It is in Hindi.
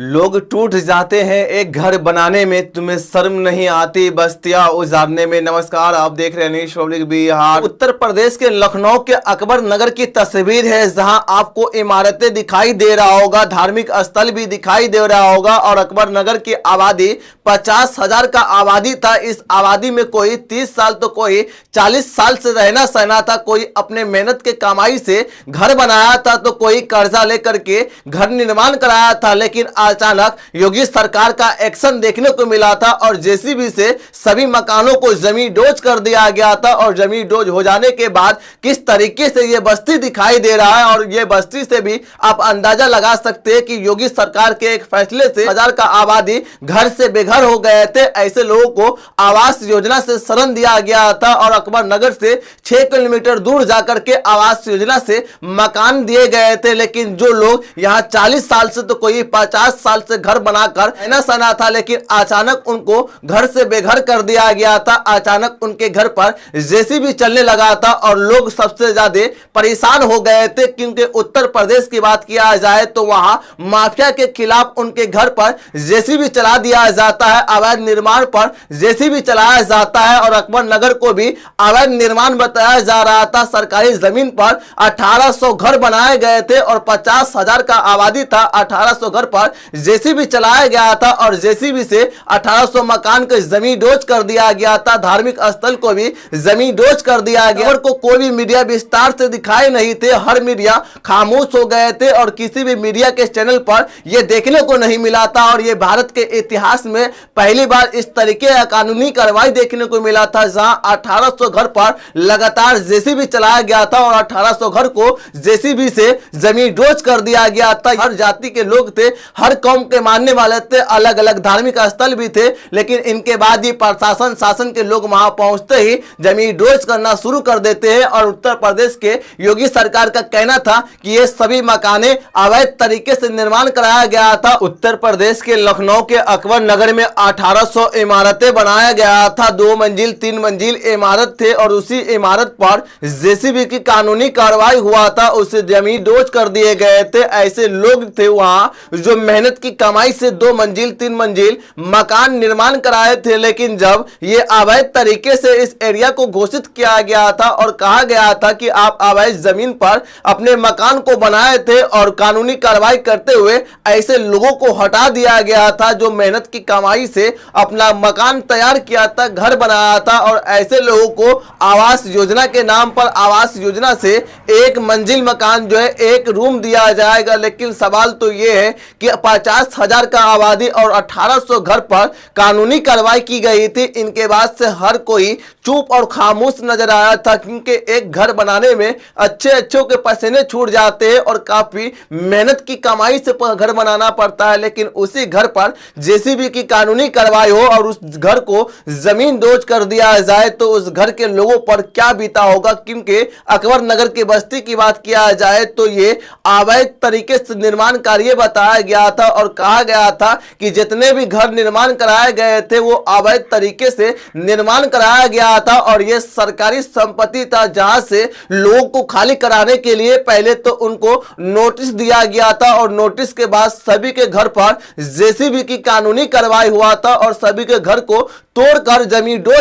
लोग टूट जाते हैं एक घर बनाने में, तुम्हें शर्म नहीं आती बस्तियां उजाड़ने में। नमस्कार, आप देख रहे हैं न्यूज़ पब्लिक बिहार। उत्तर प्रदेश के लखनऊ के अकबर नगर की तस्वीर है, जहां आपको इमारतें दिखाई दे रहा होगा, धार्मिक स्थल भी दिखाई दे रहा होगा। और अकबर नगर की आबादी 50,000 का आबादी था। इस आबादी में कोई 30 साल तो कोई 40 साल से रहना सहना था। कोई अपने मेहनत के कमाई से घर बनाया था, तो कोई कर्जा लेकर के घर निर्माण कराया था। लेकिन अचानक योगी सरकार का एक्शन देखने को मिला था और जेसीबी से सभी मकानों को जमीन डोज कर दिया गया था। और जमीन डोज हो जाने के बाद किस तरीके से यह बस्ती दिखाई दे रहा है, और यह बस्ती से भी आप अंदाजा लगा सकते हैं कि योगी सरकार के एक फैसले से 1000 का आबादी घर से बेघर हो गए थे। ऐसे लोगों को आवास योजना से शरण दिया गया था और अकबर नगर से 6 किलोमीटर दूर जाकर के आवास योजना से मकान दिए गए थे। लेकिन जो लोग यहाँ 40 साल से तो कोई 50 साल से घर बनाकर रहना सहना था, लेकिन अचानक उनको घर से बेघर कर दिया गया था। अचानक उनके घर पर जेसीबी चलने लगा था और लोग सबसे ज्यादा परेशान हो गए थे, क्योंकि उत्तर प्रदेश की बात किया जाए तो वहां माफिया के खिलाफ उनके घर पर जेसीबी चला दिया जाता है, अवैध निर्माण पर जेसीबी चलाया जाता है। और अकबर नगर को भी अवैध निर्माण बताया जा रहा था। सरकारी जमीन पर 1800 घर बनाए गए थे और 50,000 का आबादी था। 1800 घर पर जेसीबी चलाया गया था और जेसीबी से 1800 मकान को जमीन डोज कर दिया गया था। धार्मिक स्थल को भी जमीन डोज कर दिया गया। को कोई भी मीडिया विस्तार से दिखाए नहीं थे, हर मीडिया खामोश हो गए थे और किसी भी मीडिया के चैनल पर यह देखने को नहीं मिला था। और यह भारत के इतिहास में पहली बार इस तरीके का कानूनी कार्रवाई देखने को मिला था, जहां 1800 घर पर लगातार जेसीबी चलाया गया था और 1800 घर को जेसीबी से जमीन डोज कर दिया गया था। हर जाति के लोग थे, हर कौम के मानने वाले थे, अलग अलग धार्मिक स्थल भी थे। लेकिन इनके बाद ही प्रशासन शासन के लोग वहां पहुंचते ही जमीन डोज करना शुरू कर देते हैं। और उत्तर प्रदेश के योगी सरकार का कहना था कि ये सभी मकाने अवैध तरीके से निर्माण कराया गया था। उत्तर प्रदेश के लखनऊ के अकबर नगर में 1800 इमारतें बनाया गया था। 2 मंजिल 3 मंजिल इमारत थे और उसी इमारत पर जेसीबी की कानूनी कार्रवाई हुआ था, उसे जमीन डोज कर दिए गए थे। ऐसे लोग थे वहां जो मेहनत की कमाई से 2 मंजिल 3 मंजिल मकान निर्माण कराए थे। लेकिन जब ये अवैध तरीके से इस एरिया को घोषित किया गया था और कहा गया था कि आप अवैध जमीन पर अपने मकान को बनाए थे और कानूनी कार्रवाई करते हुए ऐसे लोगों को हटा दिया गया था जो मेहनत की कमाई से अपना मकान तैयार किया था, घर बनाया था। और ऐसे लोगों को आवास योजना के नाम पर आवास योजना से 1 मंजिल मकान जो है 1 रूम दिया जाएगा। लेकिन सवाल तो यह है कि 50,000 का आबादी और 1800 घर पर कानूनी कार्रवाई की गई थी। इनके बाद से हर कोई चुप और खामोश नजर आ रहा था, क्योंकि एक घर बनाने में अच्छे के पसीने छूट जाते हैं और काफी मेहनत की कमाई से घर बनाना पड़ता है। लेकिन उसी घर पर जेसीबी की कानूनी कार्रवाई हो और उस घर को जमीन डोज कर दिया जाए तो उस घर के लोगों पर क्या बीता होगा। क्योंकि अकबर नगर की बस्ती की बात किया जाए तो ये अवैध तरीके से निर्माण कार्य बताया गया था और कहा गया था कि जितने भी घर निर्माण कराए गए थे वो अवैध तरीके से निर्माण कराया गया था। और यह सरकारी संपत्ति था, जहां से लोगों को खाली कराने के लिए पहले तो उनको नोटिस दिया गया था और नोटिस के बाद सभी के घर पर जेसीबी की कानूनी कार्रवाई हुआ था और सभी के घर को तोड़कर जमीन डोज